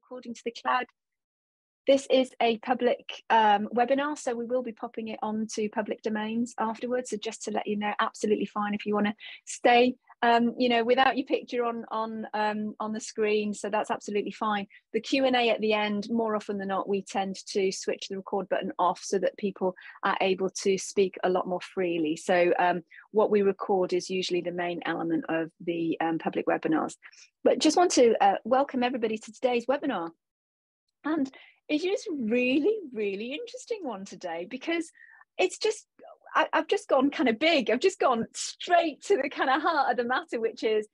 recording to the cloud. This is a public webinar, so we will be popping it onto public domains afterwards. So just to let you know, absolutely fine if you want to stay, you know, without your picture on the screen. So that's absolutely fine. The Q&A at the end, more often than not, we tend to switch the record button off so that people are able to speak a lot more freely. So what we record is usually the main element of the public webinars. But just want to welcome everybody to today's webinar. And it is really, really interesting one today, because it's just, I've just gone kind of big. I've just gone straight to the kind of heart of the matter, which is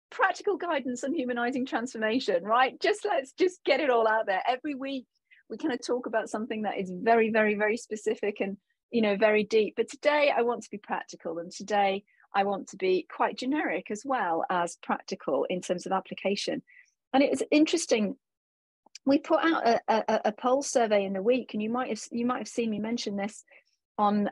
practical guidance on humanizing transformation, right? Let's just get it all out there. Every week we kind of talk about something that is very, very, very specific and, you know, very deep. But today I want to be practical, and today I want to be quite generic as well as practical in terms of application. And it was interesting. We put out a poll survey in the week, and you might have seen me mention this on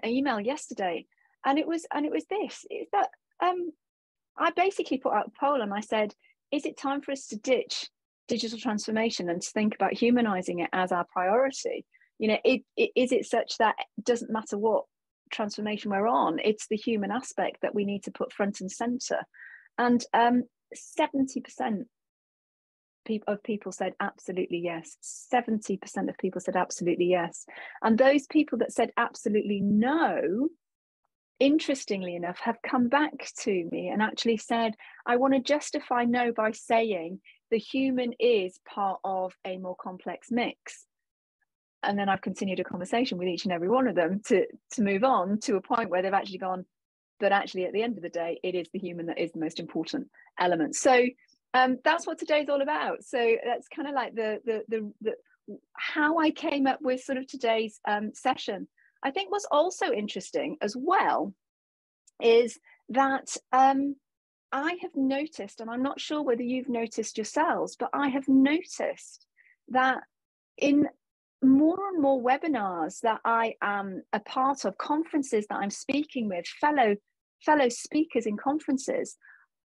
email yesterday, and it was this: is that I basically put out a poll and I said, is it time for us to ditch digital transformation and to think about humanizing it as our priority? You know, is it such that it doesn't matter what transformation we're on, it's the human aspect that we need to put front and center? And 70% of people said absolutely yes. 70% of people said absolutely yes. And those people that said absolutely no, interestingly enough, have come back to me and actually said, I want to justify no by saying the human is part of a more complex mix. And then I've continued a conversation with each and every one of them to move on to a point where they've actually gone, but actually at the end of the day, it is the human that is the most important element. So that's what today's all about. So that's kind of like the how I came up with sort of today's session. I think what's also interesting as well is that I have noticed, and I'm not sure whether you've noticed yourselves, but I have noticed that in more and more webinars that I am a part of, conferences that I'm speaking with, fellow speakers in conferences,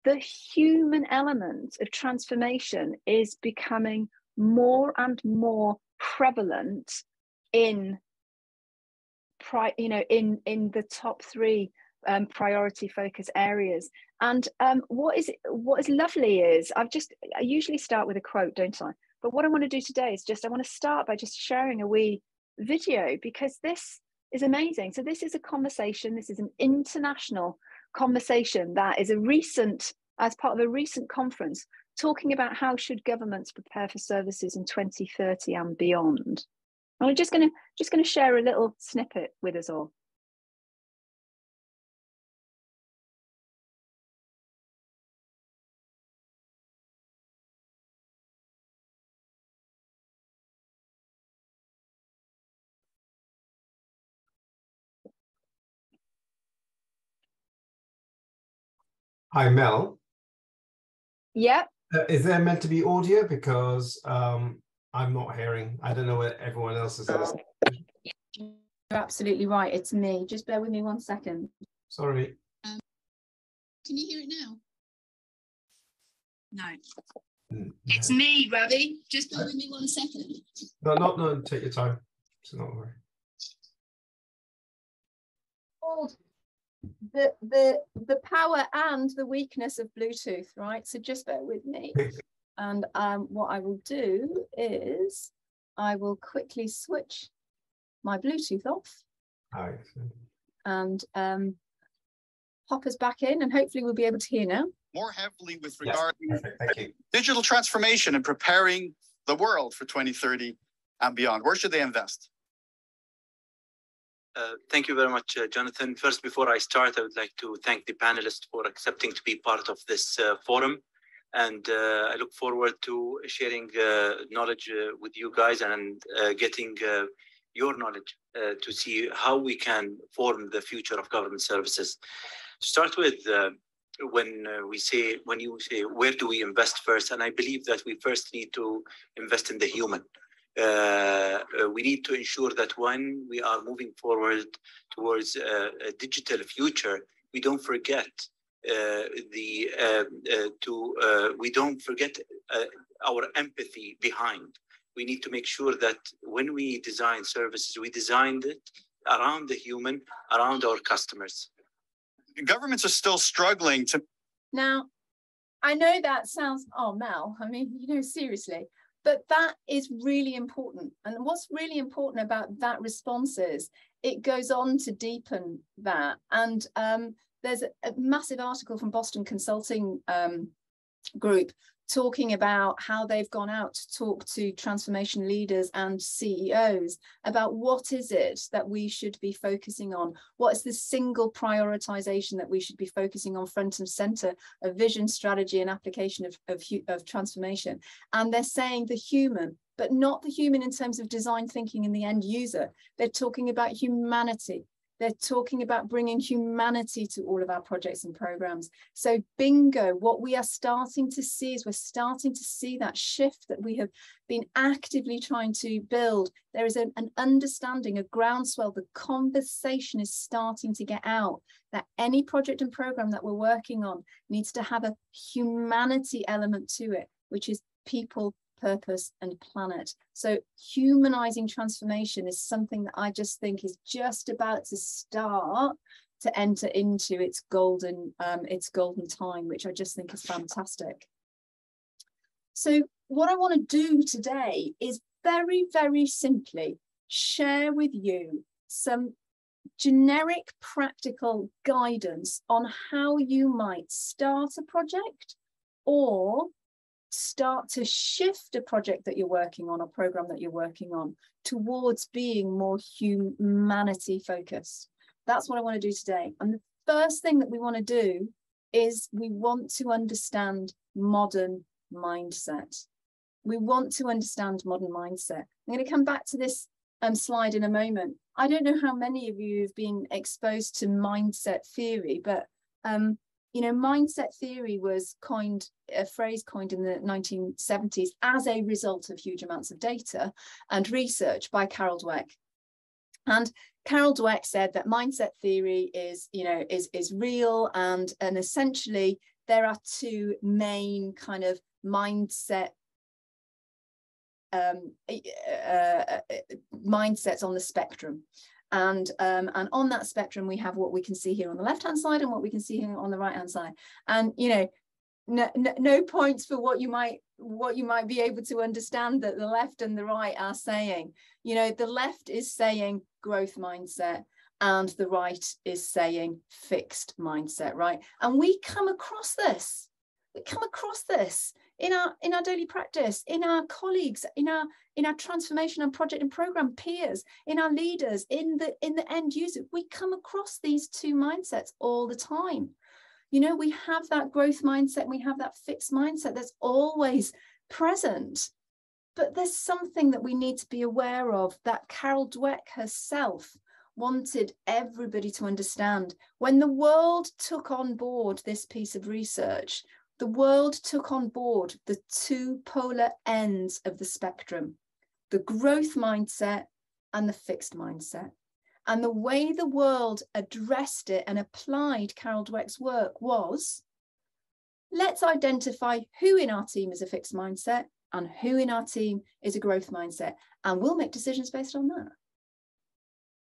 the human element of transformation is becoming more and more prevalent in the top three priority focus areas. And what is lovely is I usually start with a quote, don't I? But what I want to do today is I want to start by just sharing a wee video, because this is amazing. So this is a conversation. This is an international conversation that is as part of a recent conference, talking about how should governments prepare for services in 2030 and beyond. And I'm just going to share a little snippet with us all. Hi, Mel. Yep. Is there meant to be audio? Because I'm not hearing. I don't know what everyone else is saying. You're absolutely right. It's me. Just bear with me 1 second. Sorry. Can you hear it now? No. It's me, Ravi. Just bear with me 1 second. No. Take your time. It's not worry. The power and the weakness of Bluetooth, right? So just bear with me. And what I will do is I will quickly switch my Bluetooth off and pop us back in, and hopefully we'll be able to hear now. More heavily with regard to digital transformation and preparing the world for 2030 and beyond. Where should they invest? Thank you very much, Jonathan. First, before I start, I would like to thank the panelists for accepting to be part of this forum. And I look forward to sharing knowledge with you guys and getting your knowledge to see how we can form the future of government services. To start with, when you say, where do we invest first? And I believe that we first need to invest in the human. We need to ensure that when we are moving forward towards a digital future, we don't forget our empathy behind. We need to make sure that when we design services, we designed it around the human, around our customers. Governments are still struggling to. Now, I know that sounds, oh, Mel, I mean, you know, seriously, but that is really important. And what's really important about that response is it goes on to deepen that. And there's a massive article from Boston Consulting Group talking about how they've gone out to talk to transformation leaders and CEOs about what is it that we should be focusing on, what is the single prioritization that we should be focusing on front and center of vision, strategy and application of transformation. And they're saying the human, but not the human in terms of design thinking in the end user. They're talking about humanity. They're talking about bringing humanity to all of our projects and programs. So bingo, what we are starting to see is we're starting to see that shift that we have been actively trying to build. There is an understanding, a groundswell, the conversation is starting to get out that any project and program that we're working on needs to have a humanity element to it, which is people, purpose and planet. So humanizing transformation is something that I just think is just about to start to enter into its golden time, which I just think is fantastic. So what I want to do today is very, very simply share with you some generic practical guidance on how you might start a project or start to shift a project that you're working on, a program that you're working on, towards being more humanity focused. That's what I want to do today. And the first thing that we want to do is we want to understand modern mindset. We want to understand modern mindset. I'm going to come back to this slide in a moment. I don't know how many of you have been exposed to mindset theory, but you know, mindset theory was a phrase coined in the 1970s as a result of huge amounts of data and research by Carol Dweck. And Carol Dweck said that mindset theory is, you know, is real, and essentially there are two main kind of mindset mindsets on the spectrum. And on that spectrum, we have what we can see here on the left-hand side and what we can see here on the right-hand side. And, you know, no points for what you might be able to understand that the left and the right are saying. You know, the left is saying growth mindset and the right is saying fixed mindset, right? And we come across this. We come across this in our daily practice, in our colleagues, in our transformation and project and program peers, in our leaders, in the end user. We come across these two mindsets all the time. You know, we have that growth mindset, we have that fixed mindset that's always present. But there's something that we need to be aware of that Carol Dweck herself wanted everybody to understand. When the world took on board this piece of research, the world took on board the two polar ends of the spectrum, the growth mindset and the fixed mindset. And the way the world addressed it and applied Carol Dweck's work was, let's identify who in our team is a fixed mindset and who in our team is a growth mindset, and we'll make decisions based on that.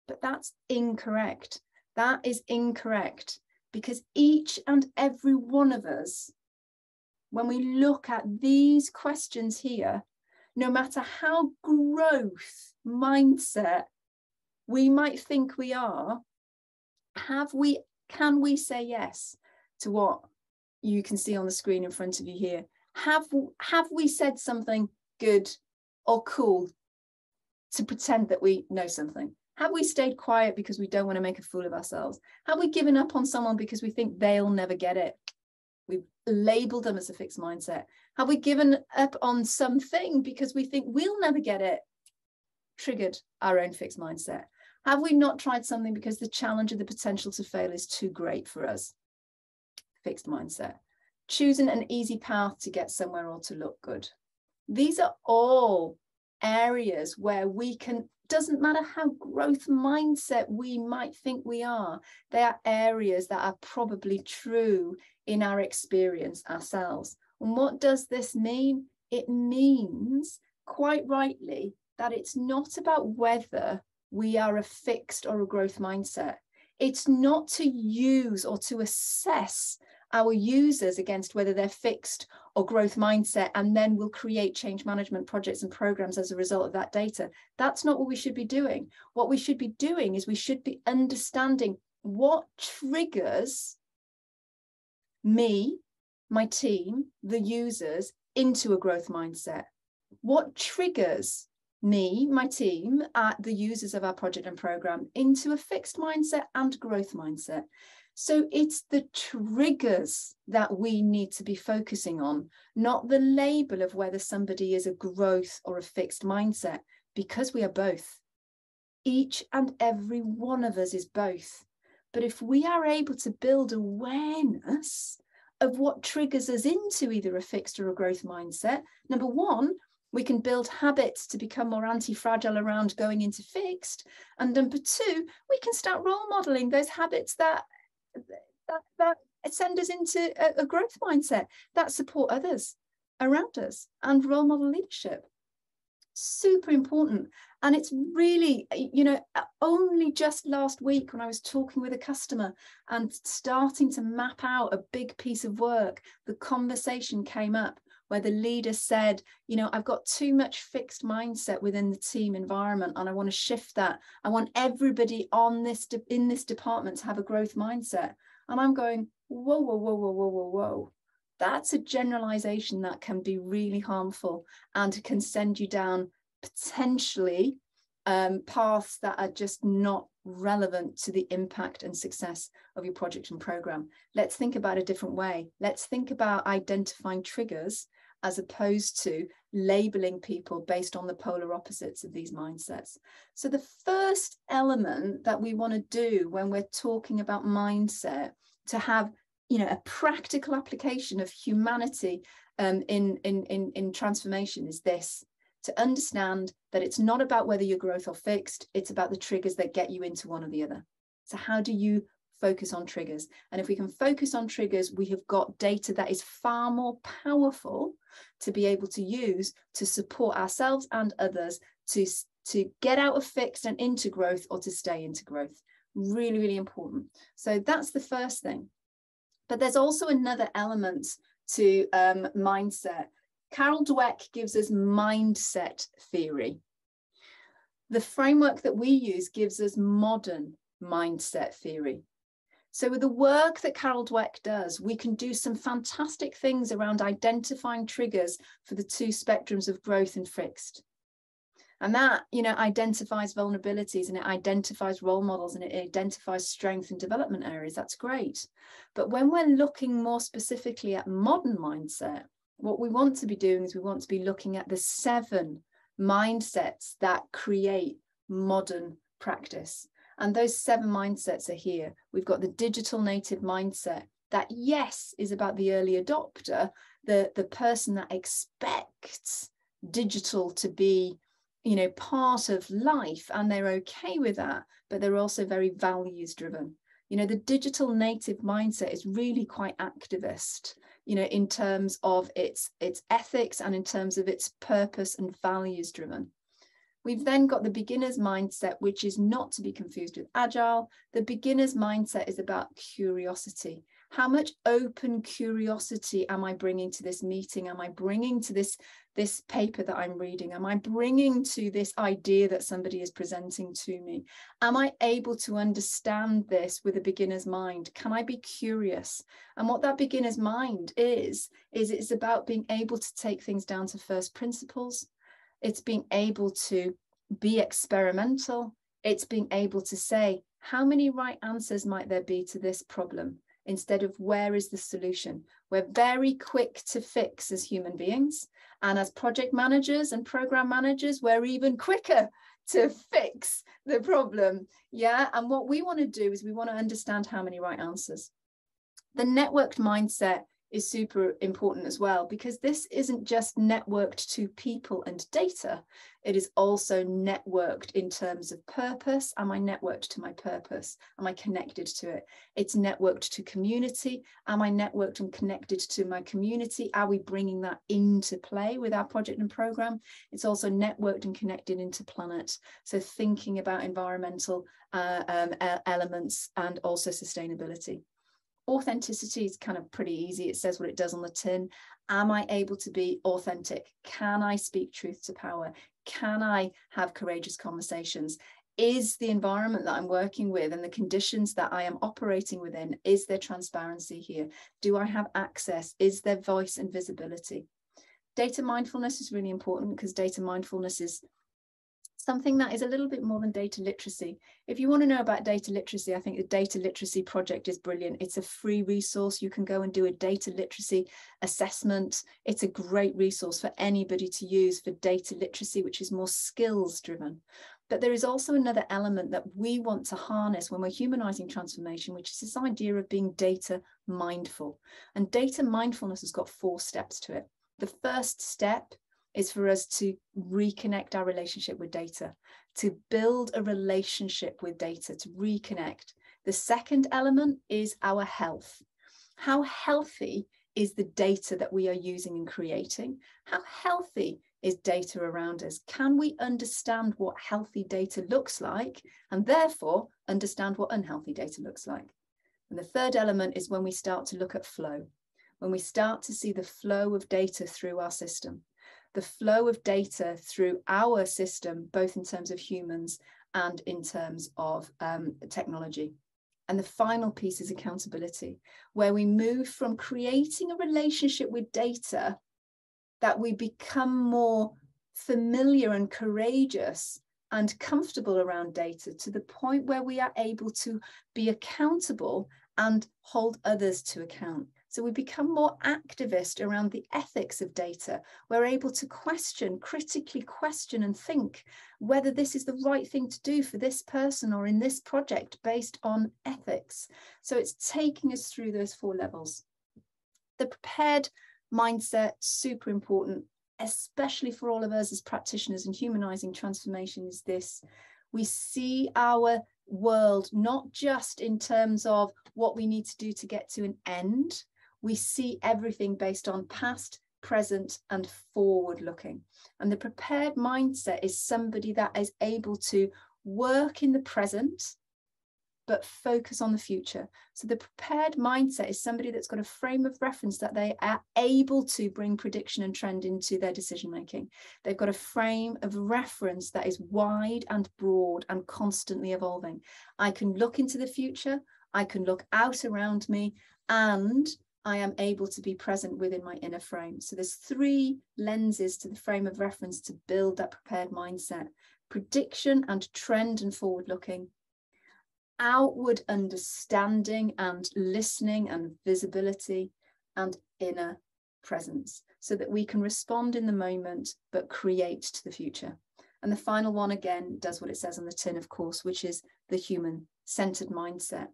But that's incorrect. That is incorrect, because each and every one of us, when we look at these questions here, no matter how growth mindset we might think we are, can we say yes to what you can see on the screen in front of you here? Have we said something good or cool to pretend that we know something? Have we stayed quiet because we don't want to make a fool of ourselves? Have we given up on someone because we think they'll never get it? We've labeled them as a fixed mindset. Have we given up on something because we think we'll never get it? Triggered our own fixed mindset. Have we not tried something because the challenge of the potential to fail is too great for us? Fixed mindset. Choosing an easy path to get somewhere or to look good. These are all areas where we can doesn't matter how growth mindset we might think we are, there are areas that are probably true in our experience ourselves. And what does this mean? It means, quite rightly, that it's not about whether we are a fixed or a growth mindset. It's not to use or to assess our users against whether they're fixed or growth mindset, and then we'll create change management projects and programs as a result of that data. That's not what we should be doing. What we should be doing is we should be understanding what triggers me, my team, the users into a growth mindset. What triggers me, my team, the users of our project and program into a fixed mindset and growth mindset. So it's the triggers that we need to be focusing on, not the label of whether somebody is a growth or a fixed mindset, because we are both. Each and every one of us is both. But if we are able to build awareness of what triggers us into either a fixed or a growth mindset, number one, we can build habits to become more anti-fragile around going into fixed. And number two, we can start role modeling those habits that send us into a growth mindset, that support others around us, and role model leadership. Super important. And it's really, you know, only just last week when I was talking with a customer and starting to map out a big piece of work, the conversation came up where the leader said, you know, I've got too much fixed mindset within the team environment and I want to shift that. I want everybody on this in this department to have a growth mindset. And I'm going, whoa, whoa, whoa, whoa, whoa, whoa, whoa. That's a generalization that can be really harmful and can send you down potentially paths that are just not relevant to the impact and success of your project and program. Let's think about a different way. Let's think about identifying triggers as opposed to labeling people based on the polar opposites of these mindsets. So the first element that we want to do when we're talking about mindset, to have, you know, a practical application of humanity in transformation, is this: to understand that it's not about whether you're growth or fixed, it's about the triggers that get you into one or the other. So how do you focus on triggers? And if we can focus on triggers, we have got data that is far more powerful to be able to use to support ourselves and others to get out of fixed and into growth, or to stay into growth. Really, really important. So that's the first thing. But there's also another element to mindset. Carol Dweck gives us mindset theory. The framework that we use gives us modern mindset theory. So with the work that Carol Dweck does, we can do some fantastic things around identifying triggers for the two spectrums of growth and fixed. And that, you know, identifies vulnerabilities, and it identifies role models, and it identifies strength and development areas. That's great. But when we're looking more specifically at modern mindset, what we want to be doing is we want to be looking at the 7 mindsets that create modern practice. And those 7 mindsets are here. We've got the digital native mindset that, yes, is about the early adopter, the person that expects digital to be, you know, part of life, and they're okay with that, but they're also very values driven. You know, the digital native mindset is really quite activist, you know, in terms of its ethics and in terms of its purpose and values driven. We've then got the beginner's mindset, which is not to be confused with agile. The beginner's mindset is about curiosity. How much open curiosity am I bringing to this meeting? Am I bringing to this paper that I'm reading? Am I bringing to this idea that somebody is presenting to me? Am I able to understand this with a beginner's mind? Can I be curious? And what that beginner's mind is it's about being able to take things down to first principles. It's being able to be experimental. It's being able to say, how many right answers might there be to this problem, instead of where is the solution? We're very quick to fix as human beings. And as project managers and program managers, we're even quicker to fix the problem. Yeah. And what we want to do is we want to understand how many right answers. The networked mindset is super important as well, because this isn't just networked to people and data, it is also networked in terms of purpose. Am I networked to my purpose? Am I connected to it? It's networked to community. Am I networked and connected to my community? Are we bringing that into play with our project and program? It's also networked and connected into planet. So thinking about environmental elements and also sustainability. Authenticity is kind of pretty easy. It says what it does on the tin. Am I able to be authentic? Can I speak truth to power? Can I have courageous conversations? Is the environment that I'm working with and the conditions that I am operating within, is there transparency here? Do I have access? Is there voice and visibility? Data mindfulness is really important, because data mindfulness is something that is a little bit more than data literacy. If you want to know about data literacy, I think the Data Literacy Project is brilliant. It's a free resource. You can go and do a data literacy assessment. It's a great resource for anybody to use for data literacy, which is more skills driven. But there is also another element that we want to harness when we're humanizing transformation, which is this idea of being data mindful. And data mindfulness has got 4 steps to it. The first step is for us to reconnect our relationship with data, to build a relationship with data, to reconnect. The second element is our health. How healthy is the data that we are using and creating? How healthy is data around us? Can we understand what healthy data looks like, and therefore understand what unhealthy data looks like? And the third element is when we start to look at flow, when we start to see the flow of data through our system. The flow of data through our system, both in terms of humans and in terms of technology. And the final piece is accountability, where we move from creating a relationship with data that we become more familiar and courageous and comfortable around data, to the point where we are able to be accountable and hold others to account. So we become more activist around the ethics of data. We're able to question, critically question and think whether this is the right thing to do for this person or in this project based on ethics. So it's taking us through those 4 levels. The prepared mindset, super important, especially for all of us as practitioners in humanizing transformation, is this. We see our world not just in terms of what we need to do to get to an end. We see everything based on past, present, and forward looking. And the prepared mindset is somebody that is able to work in the present, but focus on the future. So the prepared mindset is somebody that's got a frame of reference that they are able to bring prediction and trend into their decision making. They've got a frame of reference that is wide and broad and constantly evolving. I can look into the future, I can look out around me, and I am able to be present within my inner frame. So there's 3 lenses to the frame of reference to build that prepared mindset: prediction and trend and forward looking, outward understanding and listening and visibility, and inner presence, so that we can respond in the moment but create to the future. And the final one, again, does what it says on the tin, of course, which is the human-centered mindset.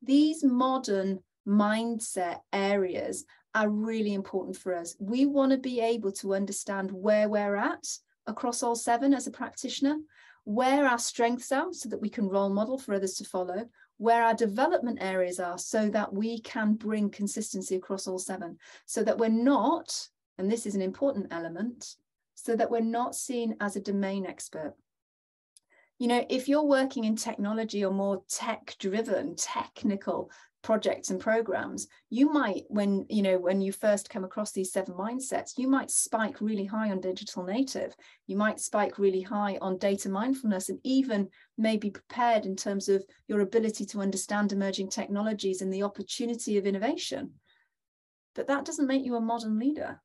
These modern mindset areas are really important for us. We want to be able to understand where we're at across all 7 as a practitioner, where our strengths are so that we can role model for others to follow, where our development areas are so that we can bring consistency across all 7, so that we're not, and this is an important element, so that we're not seen as a domain expert. You know, if you're working in technology or more tech-driven, technical projects and programs, you might, when you first come across these 7 mindsets, you might spike really high on digital native, you might spike really high on data mindfulness, and even maybe prepared in terms of your ability to understand emerging technologies and the opportunity of innovation. But that doesn't make you a modern leader.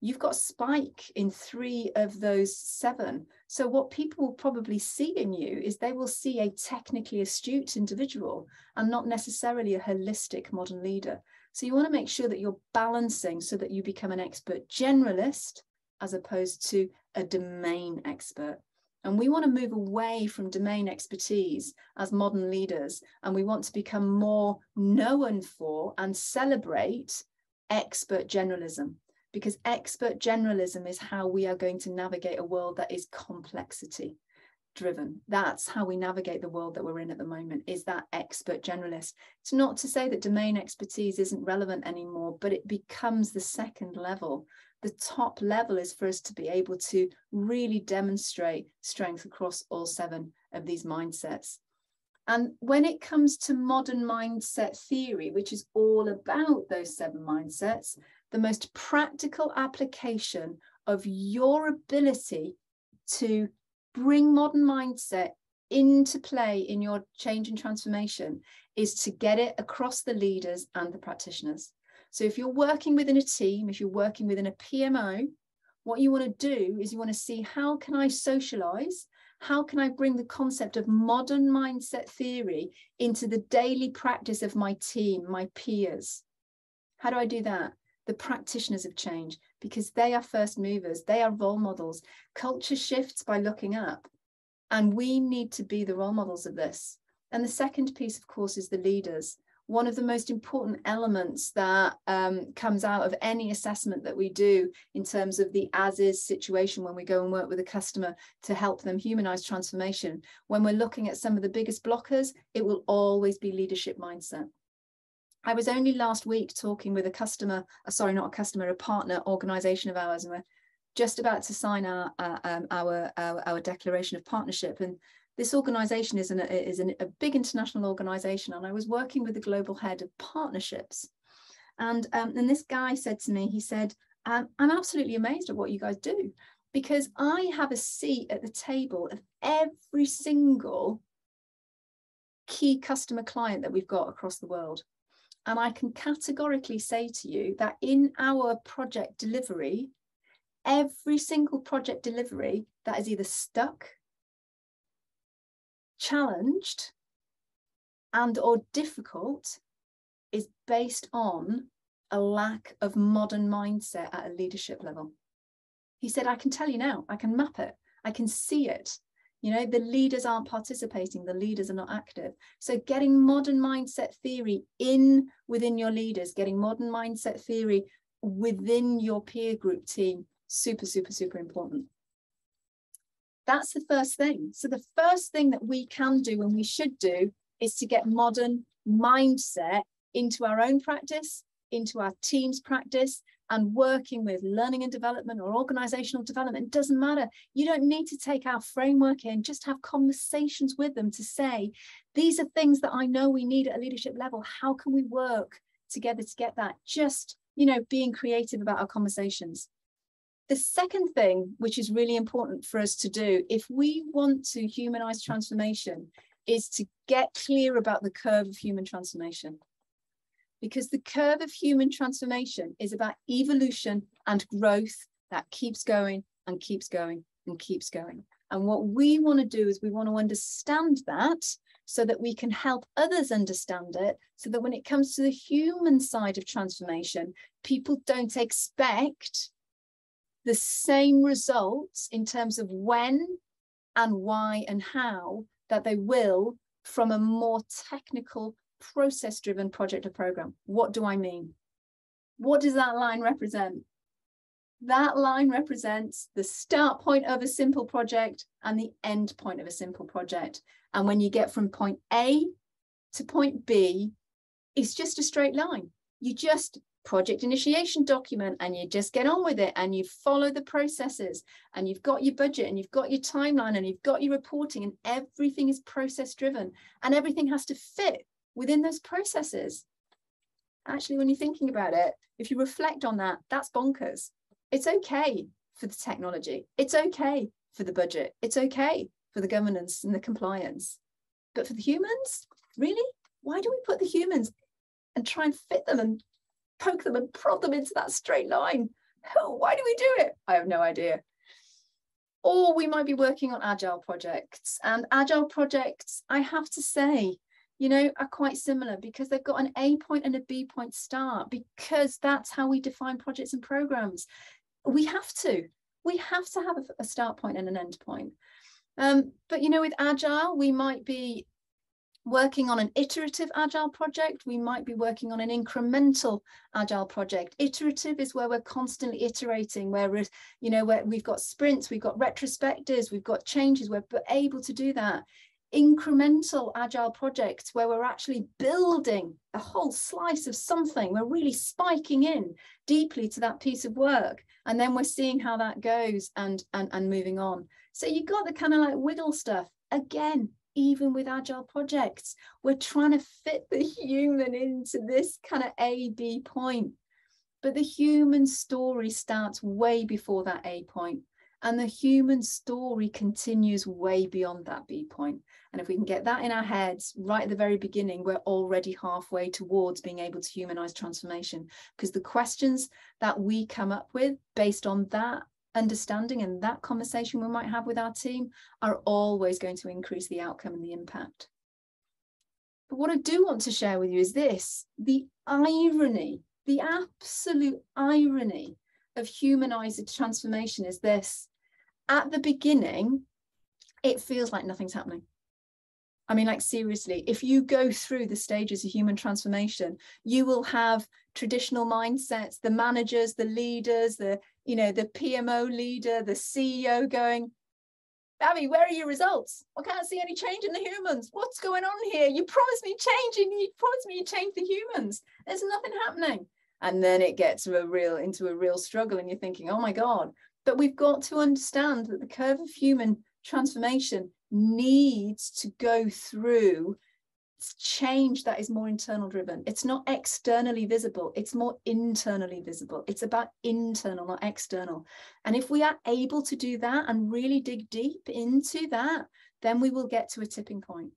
You've got spike in 3 of those 7. So what people will probably see in you is they will see a technically astute individual and not necessarily a holistic modern leader. So you want to make sure that you're balancing so that you become an expert generalist as opposed to a domain expert. And we want to move away from domain expertise as modern leaders, and we want to become more known for and celebrate expert generalism, because expert generalism is how we are going to navigate a world that is complexity driven. That's how we navigate the world that we're in at the moment, is that expert generalist. It's not to say that domain expertise isn't relevant anymore, but it becomes the second level. The top level is for us to be able to really demonstrate strength across all 7 of these mindsets. And when it comes to modern mindset theory, which is all about those 7 mindsets, the most practical application of your ability to bring modern mindset into play in your change and transformation is to get it across the leaders and the practitioners. So if you're working within a team, if you're working within a PMO, what you want to do is you want to see, how can I socialize? How can I bring the concept of modern mindset theory into the daily practice of my team, my peers? How do I do that? The practitioners of change, because they are first movers, they are role models. Culture shifts by looking up, and we need to be the role models of this. And the second piece, of course, is the leaders. One of the most important elements that comes out of any assessment that we do in terms of the as-is situation when we go and work with a customer to help them humanize transformation, when we're looking at some of the biggest blockers, it will always be leadership mindset. I was only last week talking with a customer, sorry, not a customer, a partner organization of ours, and we're just about to sign our declaration of partnership. And this organization is a big international organization, and I was working with the global head of partnerships. And this guy said to me, he said, I'm absolutely amazed at what you guys do, because I have a seat at the table of every single key customer client that we've got across the world. And I can categorically say to you that in our project delivery, every single project delivery that is either stuck, challenged, and or difficult is based on a lack of modern mindset at a leadership level. He said, I can tell you now, I can map it, I can see it. You know, the leaders aren't participating, the leaders are not active. So getting modern mindset theory within your leaders, getting modern mindset theory within your peer group team, super, super, super important. That's the first thing. So the first thing that we can do and we should do is to get modern mindset into our own practice, into our team's practice, and working with learning and development or organizational development. It doesn't matter. You don't need to take our framework in, just have conversations with them to say, these are things that I know we need at a leadership level. How can we work together to get that? Just, you know, being creative about our conversations. The second thing, which is really important for us to do, if we want to humanize transformation, is to get clear about the curve of human transformation. Because the curve of human transformation is about evolution and growth that keeps going and keeps going and keeps going. And what we want to do is we want to understand that so that we can help others understand it, so that when it comes to the human side of transformation, people don't expect the same results in terms of when and why and how that they will from a more technical process-driven project or program. What do I mean? What does that line represent? That line represents the start point of a simple project and the end point of a simple project. And when you get from point A to point B, it's just a straight line. You just project initiation document and you just get on with it and you follow the processes and you've got your budget and you've got your timeline and you've got your reporting and everything is process driven and everything has to fit within those processes. Actually, when you're thinking about it, if you reflect on that, that's bonkers. It's okay for the technology. It's okay for the budget. It's okay for the governance and the compliance. But for the humans, really? Why do we put the humans and try and fit them and poke them and prod them into that straight line? Why do we do it? I have no idea. Or we might be working on agile projects, and agile projects, I have to say, you know, are quite similar because they've got an A point and a B point start, because that's how we define projects and programs. We have to have a start point and an end point. But, you know, with agile, we might be working on an iterative agile project, we might be working on an incremental agile project. Iterative is where we're constantly iterating, where we're, where we've got sprints, we've got retrospectives, we've got changes, we're able to do that. Incremental agile projects where we're actually building a whole slice of something, we're really spiking in deeply to that piece of work, and then we're seeing how that goes and moving on. So you've got the kind of like wiggle stuff. Again, even with agile projects, we're trying to fit the human into this kind of A-B point. But the human story starts way before that A point. And the human story continues way beyond that B point. And if we can get that in our heads right at the very beginning, we're already halfway towards being able to humanize transformation. Because the questions that we come up with based on that understanding and that conversation we might have with our team are always going to increase the outcome and the impact. But what I do want to share with you is this: the irony, the absolute irony of humanized transformation is this. At the beginning, it feels like nothing's happening. I mean, like, seriously, if you go through the stages of human transformation, you will have traditional mindsets, the managers, the leaders, the PMO leader, the CEO going, Abby, where are your results? I can't see any change in the humans. What's going on here? You promised me change, and you promised me you change the humans. There's nothing happening. And then it gets into a real struggle, and you're thinking, oh my God. But we've got to understand that the curve of human transformation needs to go through change that is more internal driven. It's not externally visible, it's more internally visible. It's about internal, not external. And if we are able to do that and really dig deep into that, then we will get to a tipping point.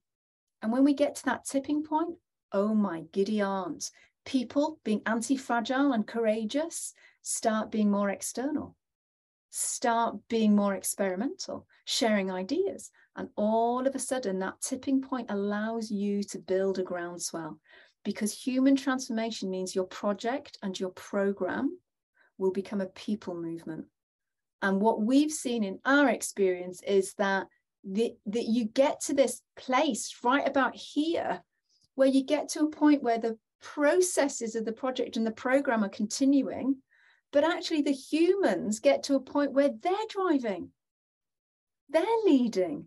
And when we get to that tipping point, oh my giddy aunt, people being anti-fragile and courageous start being more external, start being more experimental, sharing ideas. And all of a sudden, that tipping point allows you to build a groundswell, because human transformation means your project and your program will become a people movement. And what we've seen in our experience is that you get to this place right about here, where you get to a point where the processes of the project and the program are continuing, but actually the humans get to a point where they're driving, they're leading,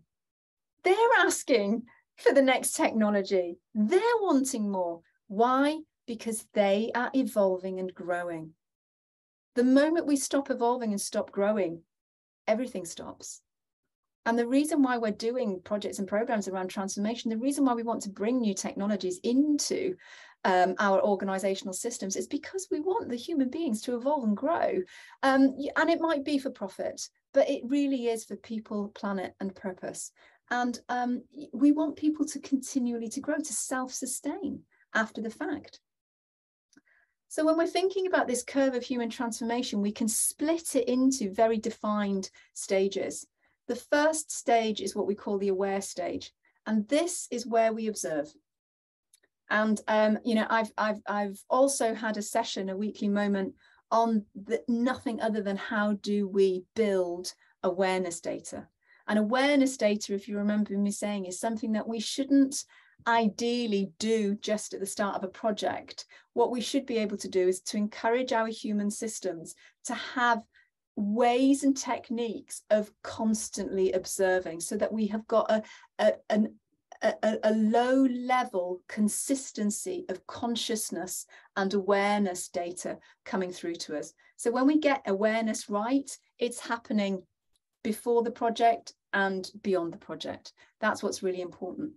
they're asking for the next technology, they're wanting more. Why? Because they are evolving and growing. The moment we stop evolving and stop growing, everything stops. And the reason why we're doing projects and programs around transformation, the reason why we want to bring new technologies into our organizational systems is because we want the human beings to evolve and grow. And it might be for profit, but it really is for people, planet, and purpose. And we want people to continually to grow, to self-sustain after the fact. So when we're thinking about this curve of human transformation, we can split it into very defined stages. The first stage is what we call the aware stage. And this is where we observe. And, I've also had a session, a weekly moment on nothing other than how do we build awareness data. And awareness data, if you remember me saying, is something that we shouldn't ideally do just at the start of a project. What we should be able to do is to encourage our human systems to have ways and techniques of constantly observing, so that we have got a low level consistency of consciousness and awareness data coming through to us. So when we get awareness right, it's happening before the project and beyond the project. That's what's really important.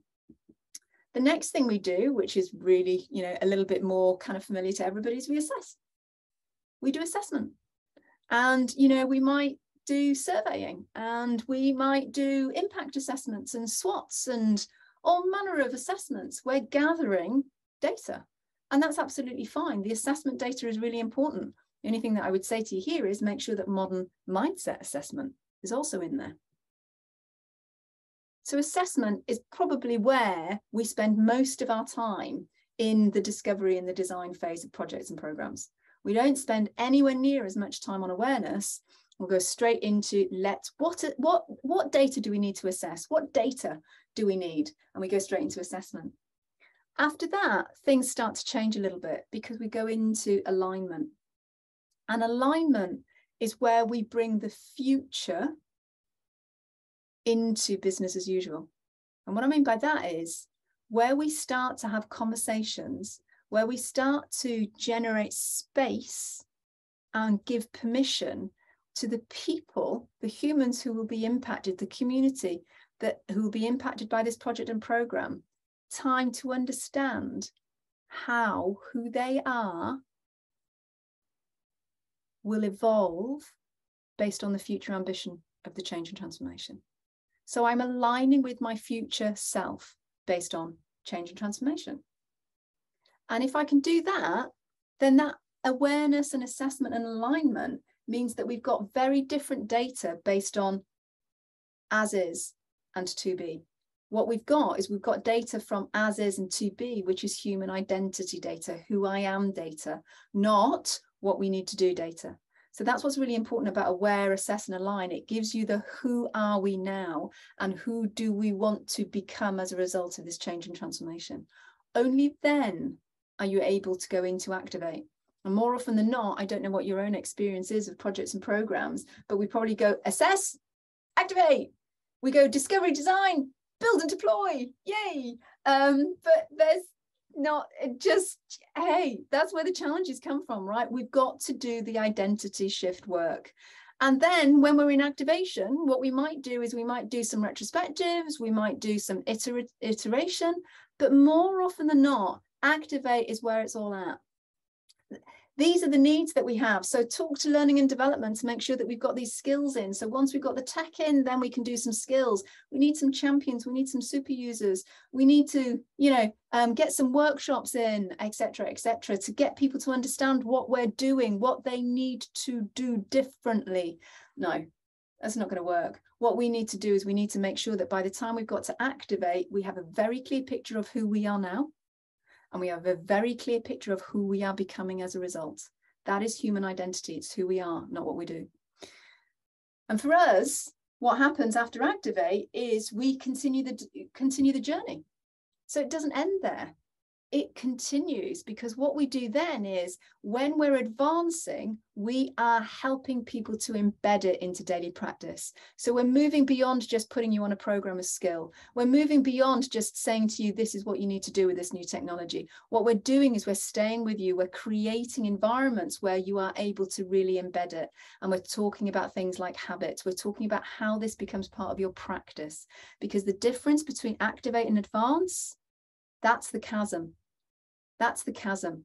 The next thing we do, which is really, a little bit more kind of familiar to everybody, is we assess. We do assessment. And, we might do surveying, and we might do impact assessments and SWOTs and all manner of assessments. We're gathering data, and that's absolutely fine. The assessment data is really important. The only thing that I would say to you here is make sure that modern mindset assessment is also in there. So assessment is probably where we spend most of our time in the discovery and the design phase of projects and programs. We don't spend anywhere near as much time on awareness. We'll go straight into what data do we need to assess? What data do we need? And we go straight into assessment. After that, things start to change a little bit because we go into alignment. And alignment is where we bring the future into business as usual. And what I mean by that is where we start to have conversations, where we start to generate space and give permission to the people, the humans who will be impacted, the community who will be impacted by this project and program, time to understand how who they are will evolve based on the future ambition of the change and transformation. So I'm aligning with my future self based on change and transformation. And if I can do that, then that awareness and assessment and alignment means that we've got very different data based on as is and to be. What we've got is we've got data from as is and to be, which is human identity data, who I am data, not what we need to do data. So that's what's really important about aware, assess and align. It gives you the who are we now and who do we want to become as a result of this change and transformation. Only then are you able to go into activate. And more often than not, I don't know what your own experience is of projects and programs, but we probably go assess, activate. We go discovery, design, build and deploy, yay. But there's not just, hey, that's where the challenges come from, right? We've got to do the identity shift work. And then when we're in activation, what we might do is we might do some retrospectives, we might do some iteration, but more often than not, activate is where it's all at. These are the needs that we have. So talk to learning and development to make sure that we've got these skills in. So once we've got the tech in, then we can do some skills. We need some champions. We need some super users. We need to, get some workshops in, et cetera, to get people to understand what we're doing, what they need to do differently. No, that's not going to work. What we need to do is we need to make sure that by the time we've got to activate, we have a very clear picture of who we are now. And we have a very clear picture of who we are becoming as a result. That is human identity. It's who we are, not what we do. And for us, what happens after activate is we continue the journey. So it doesn't end there. It continues, because what we do then is when we're advancing, we are helping people to embed it into daily practice. So we're moving beyond just putting you on a program of skill. We're moving beyond just saying to you, this is what you need to do with this new technology. What we're doing is we're staying with you. We're creating environments where you are able to really embed it. And we're talking about things like habits. We're talking about how this becomes part of your practice, because the difference between activate and advance, that's the chasm. That's the chasm.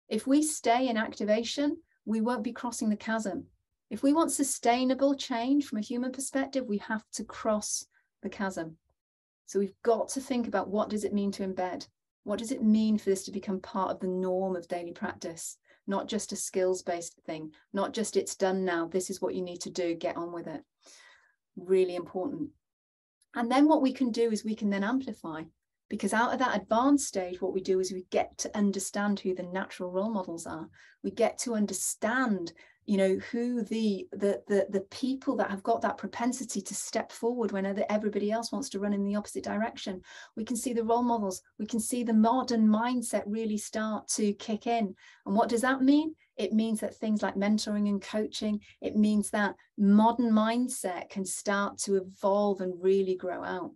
If we stay in activation, we won't be crossing the chasm. If we want sustainable change from a human perspective, we have to cross the chasm. So we've got to think about, what does it mean to embed? What does it mean for this to become part of the norm of daily practice? Not just a skills-based thing, not just it's done now, this is what you need to do, get on with it. Really important. And then what we can do is we can then amplify. Because out of that advanced stage, what we do is we get to understand who the natural role models are. We get to understand, who the people that have got that propensity to step forward when everybody else wants to run in the opposite direction. We can see the role models. We can see the modern mindset really start to kick in. And what does that mean? It means that things like mentoring and coaching, it means that modern mindset can start to evolve and really grow out.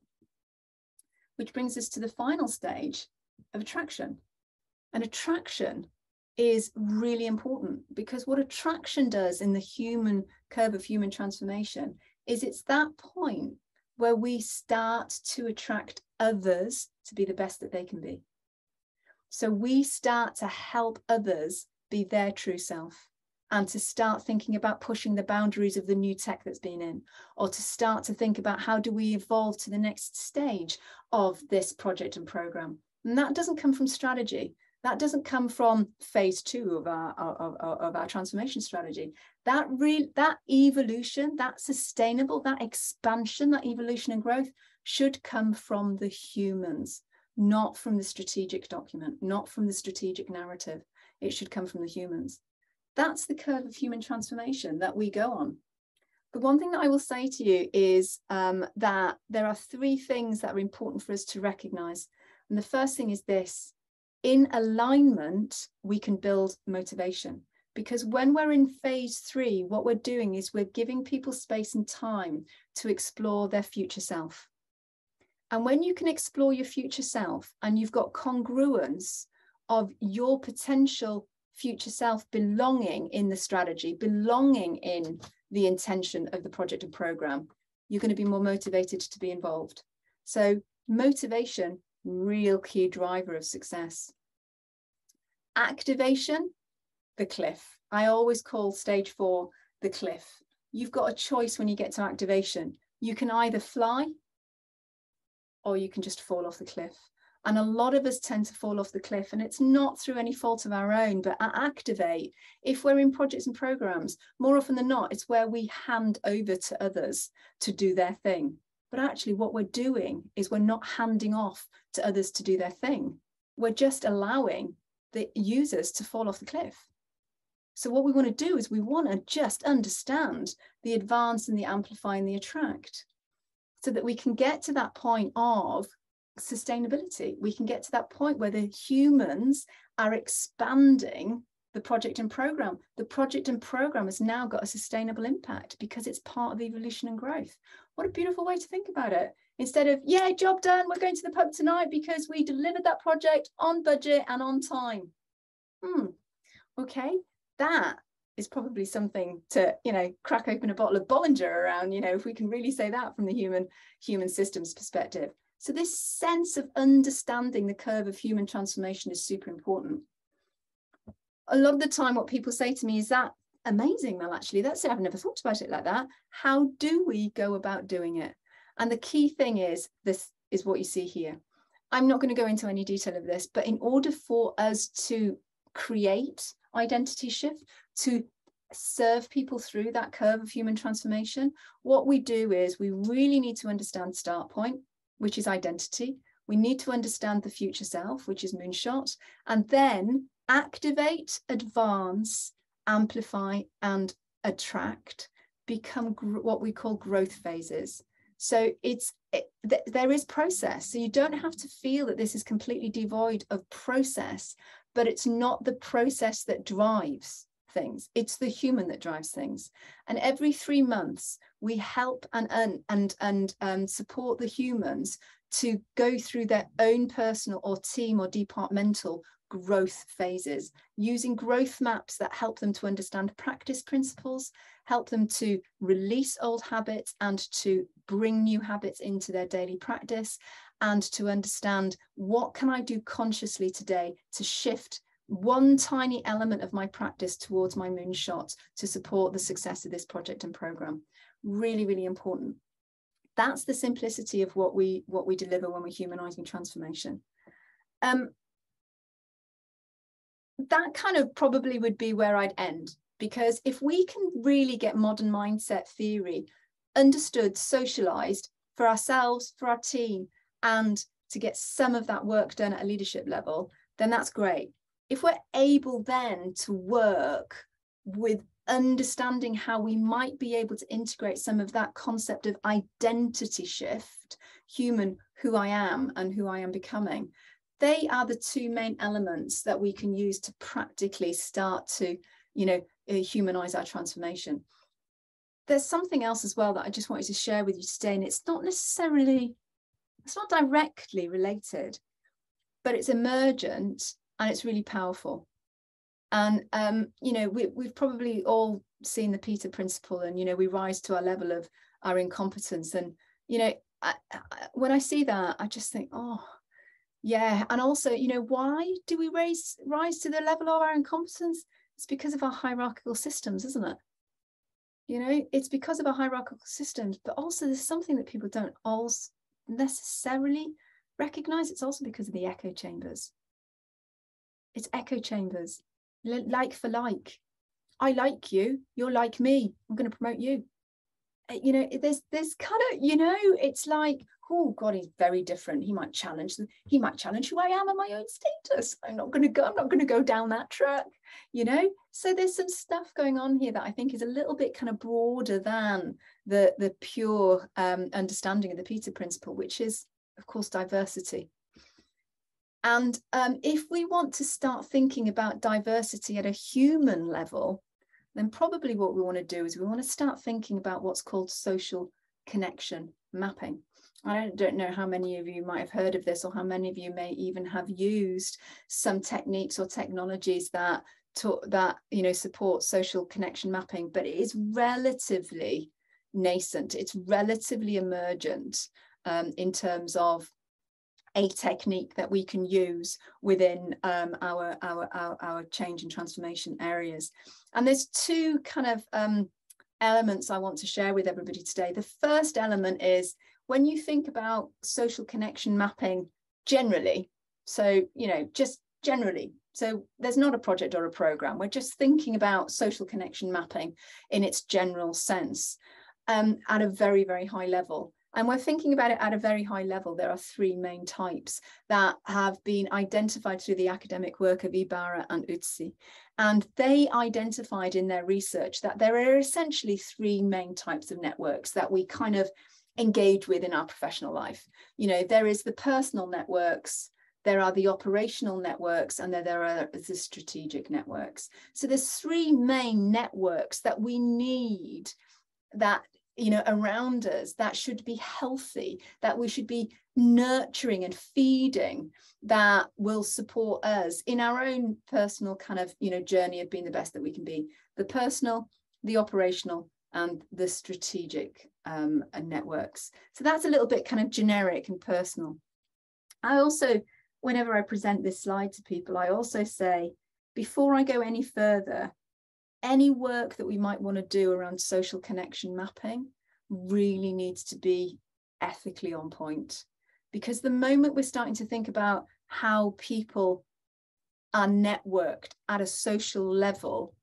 Which brings us to the final stage of attraction. And attraction is really important, because what attraction does in the human curve of human transformation is it's that point where we start to attract others to be the best that they can be. So we start to help others be their true self, and to start thinking about pushing the boundaries of the new tech that's been in, or to start to think about how do we evolve to the next stage of this project and program. And that doesn't come from strategy. That doesn't come from phase 2 of our transformation strategy. That evolution, that sustainable, that expansion, that evolution and growth should come from the humans, not from the strategic document, not from the strategic narrative. It should come from the humans. That's the curve of human transformation that we go on. The one thing that I will say to you is that there are 3 things that are important for us to recognize. And the first thing is this: in alignment, we can build motivation. Because when we're in phase 3, what we're doing is we're giving people space and time to explore their future self. And when you can explore your future self and you've got congruence of your potential future self belonging in the strategy, belonging in the intention of the project and program, you're going to be more motivated to be involved. So motivation, real key driver of success. Activation, the cliff. I always call stage 4 the cliff. You've got a choice when you get to activation. You can either fly or you can just fall off the cliff. And a lot of us tend to fall off the cliff, and it's not through any fault of our own, but at Activate, if we're in projects and programs, more often than not, it's where we hand over to others to do their thing. But actually what we're doing is we're not handing off to others to do their thing. We're just allowing the users to fall off the cliff. So what we want to do is we want to just understand the advance and the amplify and the attract, so that we can get to that point of sustainability. We can get to that point where the humans are expanding the project and program. The project and program has now got a sustainable impact because it's part of evolution and growth. What a beautiful way to think about it. Instead of, yeah, job done, we're going to the pub tonight because we delivered that project on budget and on time. Okay, that is probably something to, crack open a bottle of Bollinger around, if we can really say that from the human systems perspective. So this sense of understanding the curve of human transformation is super important. A lot of the time what people say to me is, that amazing, Mel, actually, that's it, I've never thought about it like that. How do we go about doing it? And the key thing is, this is what you see here. I'm not going to go into any detail of this, but in order for us to create identity shift, to serve people through that curve of human transformation, what we do is we really need to understand start point, which is identity. We need to understand the future self, which is moonshot, and then activate, advance, amplify, and attract become what we call growth phases. So there is process. So you don't have to feel that this is completely devoid of process, but it's not the process that drives things. It's the human that drives things. And every 3 months, we help and support the humans to go through their own personal or team or departmental growth phases, using growth maps that help them to understand practice principles, help them to release old habits and to bring new habits into their daily practice, and to understand, what can I do consciously today to shift one tiny element of my practice towards my moonshot to support the success of this project and program. Really, really important. That's the simplicity of what we deliver when we're humanizing transformation. That kind of probably would be where I'd end, because if we can really get modern mindset theory understood, socialized for ourselves, for our team, and to get some of that work done at a leadership level, then that's great. If we're able then to work with understanding how we might be able to integrate some of that concept of identity shift, human, who I am and who I am becoming, they are the 2 main elements that we can use to practically start to, humanize our transformation. There's something else as well that I just wanted to share with you today, and it's not directly related, but it's emergent and it's really powerful. And, we've probably all seen the Peter Principle, and, we rise to our level of our incompetence. And, when I see that, I just think, oh, yeah. And also, why do we rise to the level of our incompetence? It's because of our hierarchical systems, isn't it? It's because of our hierarchical systems, but also there's something that people don't also necessarily recognize. It's also because of the echo chambers. It's echo chambers, like for like. I like you, you're like me, I'm going to promote you. you know, there's kind of, you know, it's like, oh God, he's very different. He might challenge who I am and my own status. I'm not going to go down that track, you know. So there's some stuff going on here that I think is a little bit kind of broader than the pure understanding of the Peter Principle, which is, of course, diversity. And if we want to start thinking about diversity at a human level, then probably what we want to do is we want to start thinking about what's called social connection mapping. I don't know how many of you might have heard of this, or how many of you may even have used some techniques or technologies that you know, support social connection mapping, but it is relatively nascent. It's relatively emergent in terms of a technique that we can use within our change and transformation areas. And there's two kind of elements I want to share with everybody today. The first element is, when you think about social connection mapping generally, so, you know, just generally, so there's not a project or a program, we're just thinking about social connection mapping in its general sense at a very, very high level. And we're thinking about it at a very high level. There are three main types that have been identified through the academic work of Ibarra and Utsi. And they identified in their research that there are essentially three main types of networks that we kind of engage with in our professional life. You know, there is the personal networks, there are the operational networks, and there are the strategic networks. So there's three main networks that we need, that, you know, around us, that should be healthy, that we should be nurturing and feeding, that will support us in our own personal kind of, you know, journey of being the best that we can be. The personal, the operational, and the strategic networks. So that's a little bit kind of generic and personal. I also, whenever I present this slide to people, I also say, before I go any further, any work that we might want to do around social connection mapping really needs to be ethically on point. Because the moment we're starting to think about how people are networked at a social level,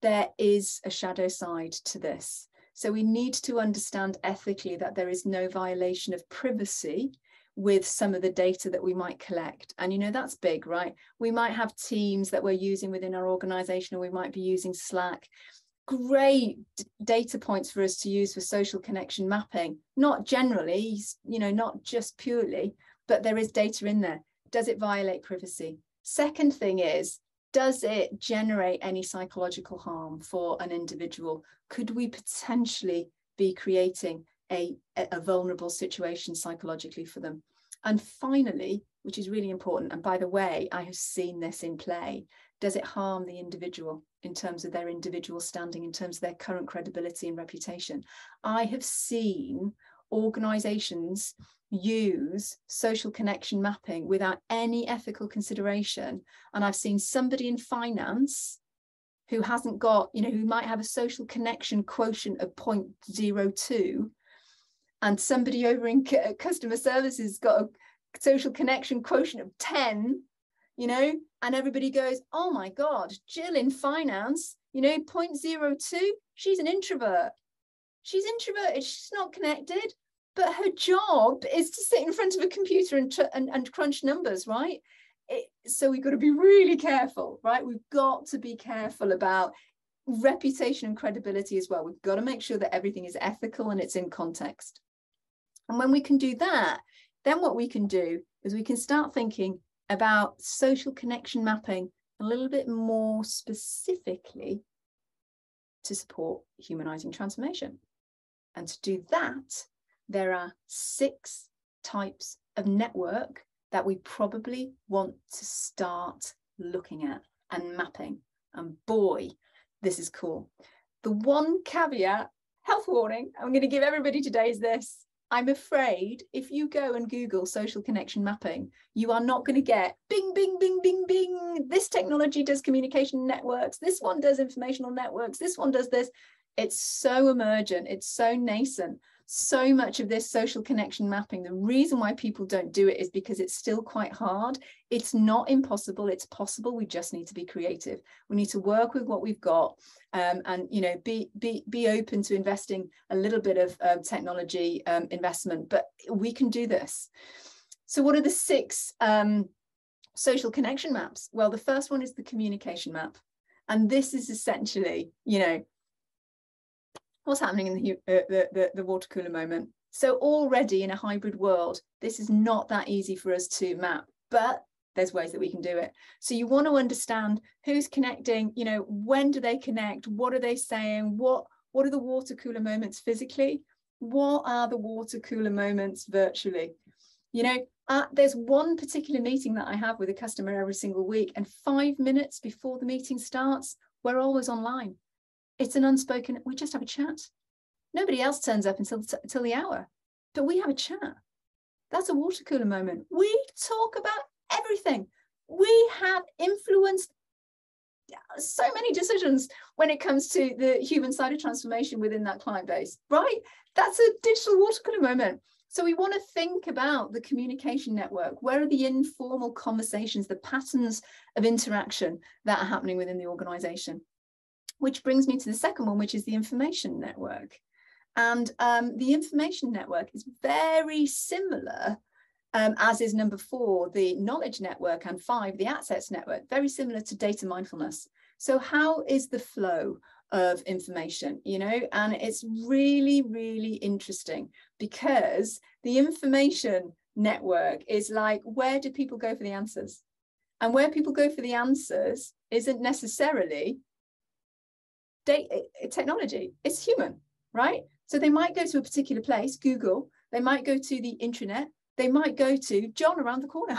there is a shadow side to this. So we need to understand ethically that there is no violation of privacy with some of the data that we might collect. And, you know, that's big, right? We might have teams that we're using within our organization, or we might be using Slack. Great data points for us to use for social connection mapping, not generally, you know, not just purely, but there is data in there. Does it violate privacy? Second thing is, does it generate any psychological harm for an individual? Could we potentially be creating a vulnerable situation psychologically for them? And finally, which is really important, and by the way, I have seen this in play, does it harm the individual in terms of their individual standing, in terms of their current credibility and reputation? I have seen organizations use social connection mapping without any ethical consideration. And I've seen somebody in finance who hasn't got, you know, who might have a social connection quotient of 0.02, and somebody over in customer services got a social connection quotient of 10, you know, and everybody goes, oh my God, Jill in finance, you know, 0.02, she's an introvert. She's introverted, she's not connected, but her job is to sit in front of a computer and crunch numbers, right? So we've got to be really careful, right? We've got to be careful about reputation and credibility as well. We've got to make sure that everything is ethical and it's in context. And when we can do that, then what we can do is we can start thinking about social connection mapping a little bit more specifically to support humanizing transformation. And to do that, there are 6 types of network that we probably want to start looking at and mapping. And boy, this is cool. The one caveat, health warning, I'm going to give everybody today is this. I'm afraid if you go and Google social connection mapping, you are not going to get bing, bing, bing, bing, bing. This technology does communication networks. This one does informational networks. This one does this. It's so emergent. It's so nascent. so much of this social connection mapping, the reason why people don't do it is because it's still quite hard. It's not impossible, it's possible. We just need to be creative. We need to work with what we've got, and you know, be open to investing a little bit of technology investment, but we can do this. So what are the 6 social connection maps? Well, the first one is the communication map. And this is essentially, you know, what's happening in the water cooler moment. So already in a hybrid world, this is not that easy for us to map, but there's ways that we can do it. So you want to understand who's connecting, you know, when do they connect? What are they saying? What are the water cooler moments physically? What are the water cooler moments virtually? You know, there's one particular meeting that I have with a customer every single week, and 5 minutes before the meeting starts, we're always online. It's an unspoken, we just have a chat. Nobody else turns up until the hour, but we have a chat. That's a water cooler moment. We talk about everything. We have influenced so many decisions when it comes to the human side of transformation within that client base, right? That's a digital water cooler moment. So we want to think about the communication network. Where are the informal conversations, the patterns of interaction that are happening within the organization? Which brings me to the second one, which is the information network. And the information network is very similar, as is number 4, the knowledge network, and 5, the assets network, very similar to data mindfulness. So how is the flow of information, you know? And it's really, really interesting, because the information network is like, where do people go for the answers? And where people go for the answers isn't necessarily technology, it's human, right? So they might go to a particular place, Google, they might go to the intranet, they might go to John around the corner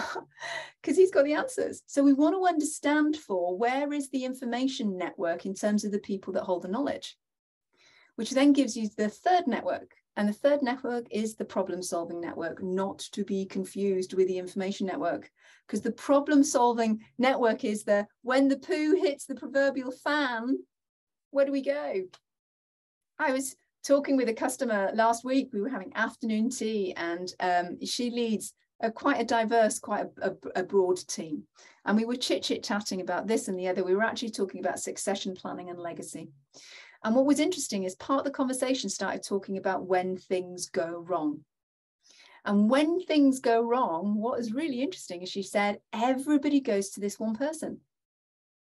because he's got the answers. So we want to understand where is the information network in terms of the people that hold the knowledge, which then gives you the third network. And the third network is the problem-solving network, not to be confused with the information network, because the problem-solving network is when the poo hits the proverbial fan, where do we go? I was talking with a customer last week. We were having afternoon tea, and she leads quite a diverse, quite a broad team. And we were chit-chatting about this and the other. We were actually talking about succession planning and legacy. And what was interesting is part of the conversation started talking about when things go wrong. And when things go wrong, what is really interesting is she said, everybody goes to this one person.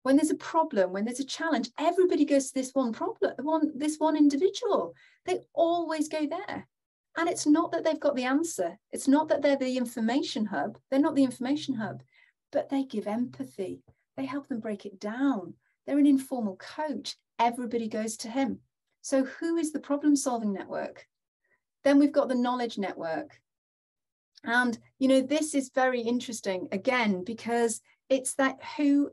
When there's a problem, when there's a challenge, everybody goes to this this one individual. They always go there. And it's not that they've got the answer. It's not that they're the information hub. They're not the information hub, but they give empathy. They help them break it down. They're an informal coach. Everybody goes to him. So who is the problem-solving network? Then we've got the knowledge network. And, you know, this is very interesting, again, because it's that who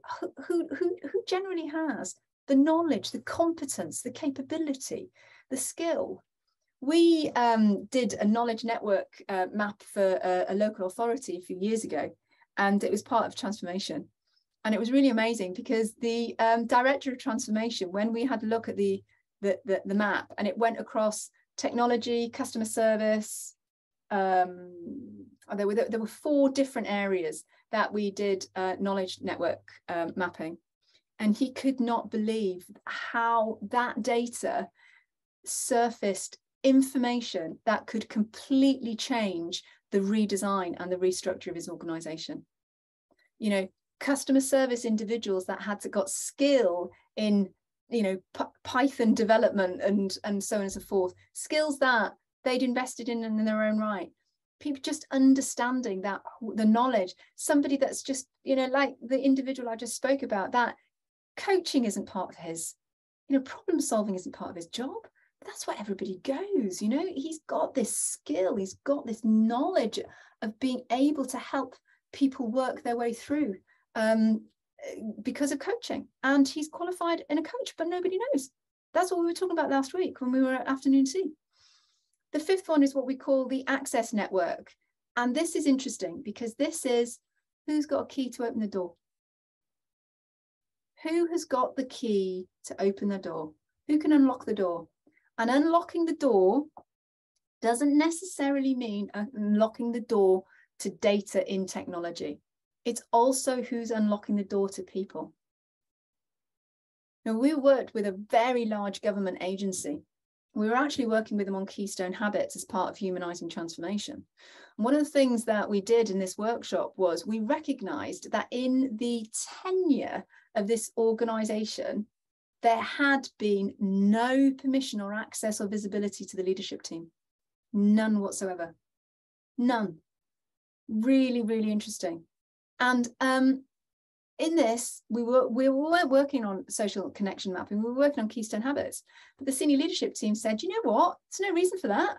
generally has the knowledge, the competence, the capability, the skill. We did a knowledge network map for a local authority a few years ago, and it was part of transformation. And it was really amazing because the director of transformation, when we had a look at the map, and it went across technology, customer service, there were 4 different areas that we did knowledge network mapping. And he could not believe how that data surfaced information that could completely change the redesign and the restructure of his organization. You know, customer service individuals that got skill in, you know, Python development and so on and so forth, skills that they'd invested in their own right. People just understanding that, the knowledge, somebody that's just, you know, like the individual I just spoke about, that coaching isn't part of his, you know, problem solving isn't part of his job. That's where everybody goes, you know. He's got this skill, he's got this knowledge of being able to help people work their way through because of coaching. And he's qualified in a coach, but nobody knows. That's what we were talking about last week when we were at afternoon tea. The 5th one is what we call the access network. And this is interesting because this is who's got a key to open the door. Who has got the key to open the door? Who can unlock the door? And unlocking the door doesn't necessarily mean unlocking the door to data in technology. It's also who's unlocking the door to people. Now, we worked with a very large government agency. We were actually working with them on Keystone Habits as part of humanizing transformation. And one of the things that we did in this workshop was we recognized that in the tenure of this organization, there had been no permission or access or visibility to the leadership team. None whatsoever. None. Really, really interesting. And in this, we were working on social connection mapping. We were working on Keystone Habits. But the senior leadership team said, you know what? There's no reason for that.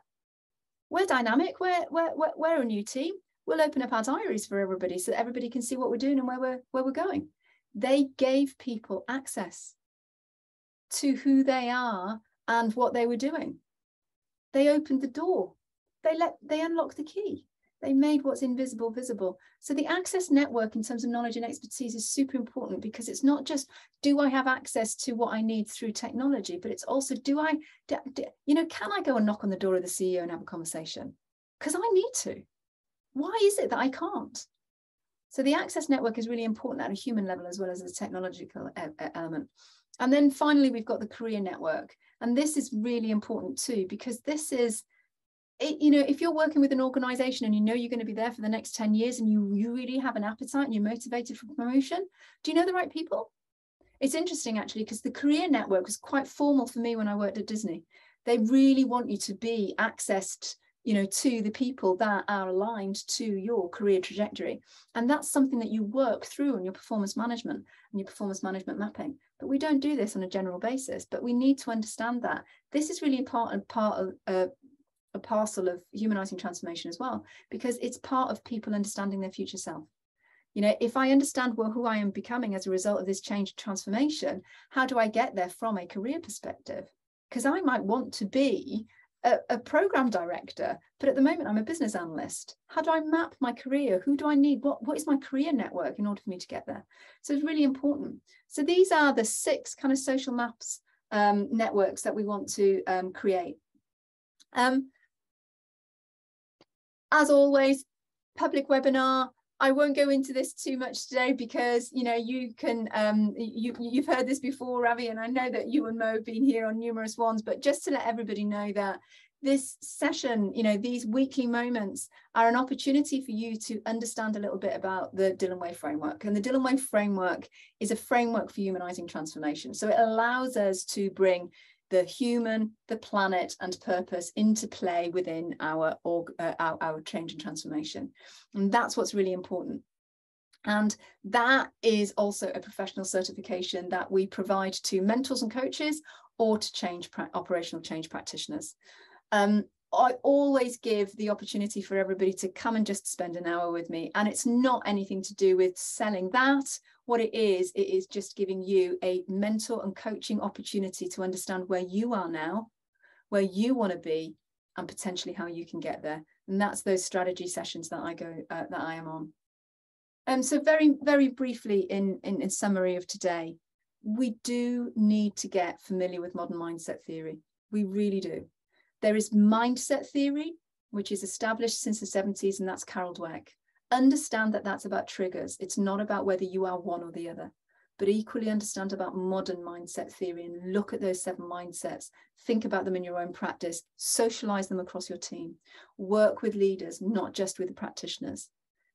We're dynamic. We're a new team. We'll open up our diaries for everybody so that everybody can see what we're doing and where we're going. They gave people access to who they are and what they were doing. They opened the door. They unlocked the key. They made what's invisible visible. So the access network in terms of knowledge and expertise is super important, because it's not just, do I have access to what I need through technology, but it's also, can I go and knock on the door of the CEO and have a conversation? Because I need to. Why is it that I can't? So the access network is really important at a human level as well as a technological element. And then finally, we've got the career network. And this is really important too, because this is, if you're working with an organization and you know you're going to be there for the next 10 years and you really have an appetite and you're motivated for promotion, do you know the right people? It's interesting, actually, because the career network was quite formal for me when I worked at Disney. They really want you to be accessed, to the people that are aligned to your career trajectory. And that's something that you work through on your performance management and your performance management mapping. But we don't do this on a general basis, but we need to understand that this is really important part of a parcel of humanizing transformation as well, because it's part of people understanding their future self. If I understand who I am becoming as a result of this change and transformation, how do I get there from a career perspective? Because I might want to be a program director, but at the moment I'm a business analyst. How do I map my career? Who do I need? What is my career network in order for me to get there? So it's really important. So these are the 6 kind of social maps, networks that we want to create. As always, public webinar. I won't go into this too much today because you can you've heard this before, Ravi, and I know that you and Mo have been here on numerous ones, but just to let everybody know that this session, these weekly moments are an opportunity for you to understand a little bit about the Dillon Way framework. And the Dillon Way framework is a framework for humanizing transformation. So it allows us to bring the human, the planet, and purpose into play within our change and transformation. And that's what's really important. And that is also a professional certification that we provide to mentors and coaches or to operational change practitioners. I always give the opportunity for everybody to come and just spend an hour with me. And it's not anything to do with selling that. What it is just giving you a mentor and coaching opportunity to understand where you are now, where you want to be, and potentially how you can get there. And that's those strategy sessions that I am on. So very, very briefly in summary of today, we do need to get familiar with modern mindset theory. We really do. There is mindset theory, which is established since the 70s, and that's Carol Dweck. Understand that that's about triggers. It's not about whether you are one or the other, but equally understand about modern mindset theory and look at those 7 mindsets. Think about them in your own practice, socialize them across your team, work with leaders, not just with the practitioners.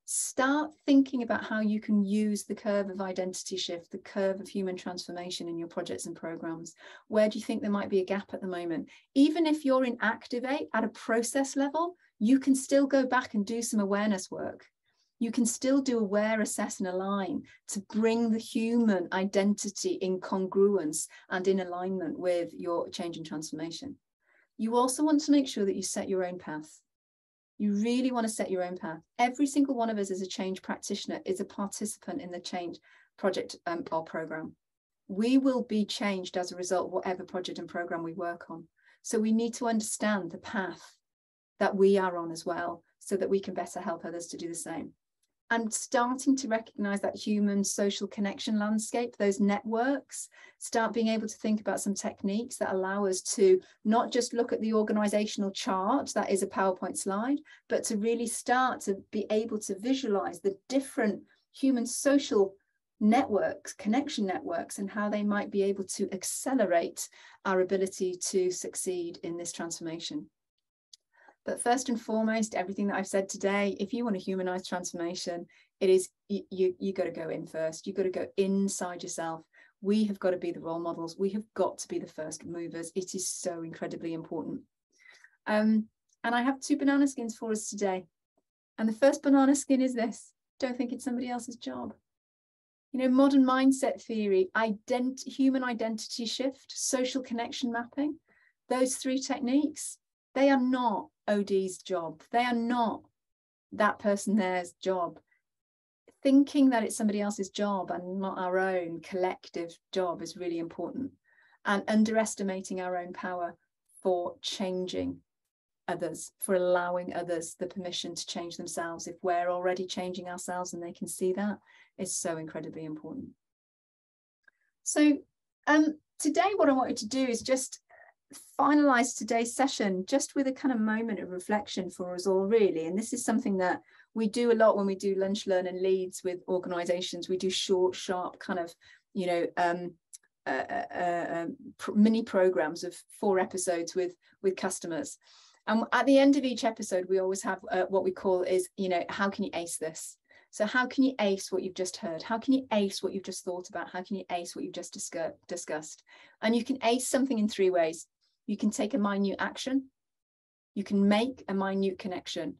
Start thinking about how you can use the curve of identity shift, the curve of human transformation in your projects and programs. Where do you think there might be a gap at the moment? Even if you're in Activate at a process level, you can still go back and do some awareness work. You can still do aware, assess, and align to bring the human identity in congruence and in alignment with your change and transformation. You also want to make sure that you set your own path. You really want to set your own path. Every single one of us as a change practitioner is a participant in the change project or program. We will be changed as a result of whatever project and program we work on. So we need to understand the path that we are on as well, so that we can better help others to do the same. and starting to recognize that human social connection landscape, those networks, start being able to think about some techniques that allow us to not just look at the organizational chart that is a PowerPoint slide, but to really start to be able to visualize the different human social networks, connection networks, and how they might be able to accelerate our ability to succeed in this transformation. But first and foremost, everything that I've said today, if you want a humanized transformation, it is you got to go in first. You've got to go inside yourself. We have got to be the role models. We have got to be the first movers. It is so incredibly important. And I have 2 banana skins for us today. And the first banana skin is this: don't think it's somebody else's job. You know, modern mindset theory, human identity shift, social connection mapping, those 3 techniques, they are not OD's job. They are not that person there's job. Thinking that it's somebody else's job and not our own collective job is really important. And underestimating our own power for changing others, for allowing others the permission to change themselves. If we're already changing ourselves and they can see that, is so incredibly important. So today what I wanted to do is just finalize today's session just with a kind of moment of reflection for us all, really. And this is something that we do a lot when we do lunch, learn and leads with organizations. We do short, sharp kind of, you know, mini programs of 4 episodes with customers. And at the end of each episode, we always have what we call is, you know, how can you ace this? So how can you ace what you've just heard? How can you ace what you've just thought about? How can you ace what you've just discussed? And you can ace something in 3 ways. You can take a minute action, you can make a minute connection,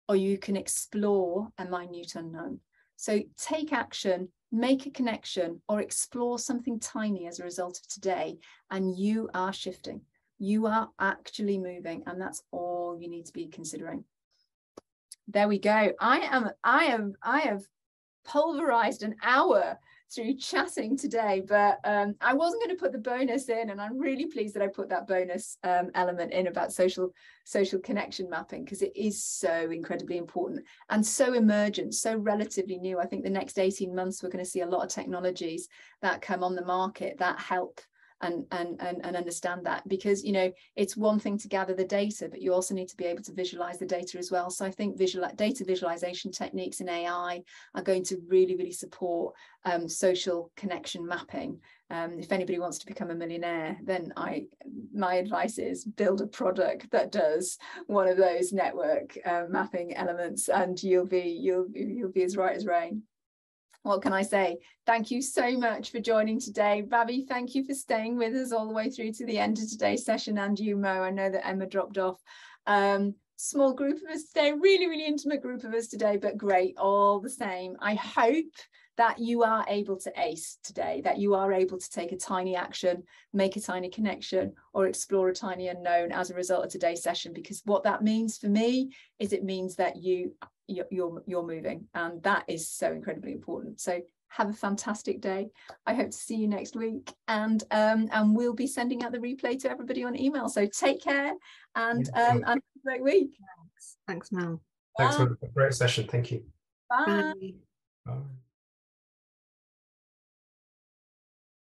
or you can explore a minute unknown. So take action, make a connection, or explore something tiny as a result of today, and you are shifting. You are actually moving, and that's all you need to be considering. There we go. I have pulverized an hour through chatting today, but I wasn't going to put the bonus in, and I'm really pleased that I put that bonus element in about social connection mapping, because it is so incredibly important and so emergent, so relatively new. I think the next 18 months we're going to see a lot of technologies that come on the market that help and understand that, because, you know, it's one thing to gather the data, but you also need to be able to visualize the data as well. So I think data visualization techniques in AI are going to really support social connection mapping. If anybody wants to become a millionaire, then my advice is build a product that does one of those network mapping elements, and you'll be as right as rain. What can I say? Thank you so much for joining today. Ravi, thank you for staying with us all the way through to the end of today's session. And you, Mo, I know that Emma dropped off. Small group of us today, really intimate group of us today, but great all the same. I hope that you are able to ace today, that you are able to take a tiny action, make a tiny connection, or explore a tiny unknown as a result of today's session, because what that means for me is it means that you're moving, and that is so incredibly important. So have a fantastic day. I hope to see you next week, and we'll be sending out the replay to everybody on email. So take care, and have a great week. Thanks, Mel. Thanks for a great session. Thank you. Bye. Bye. Bye.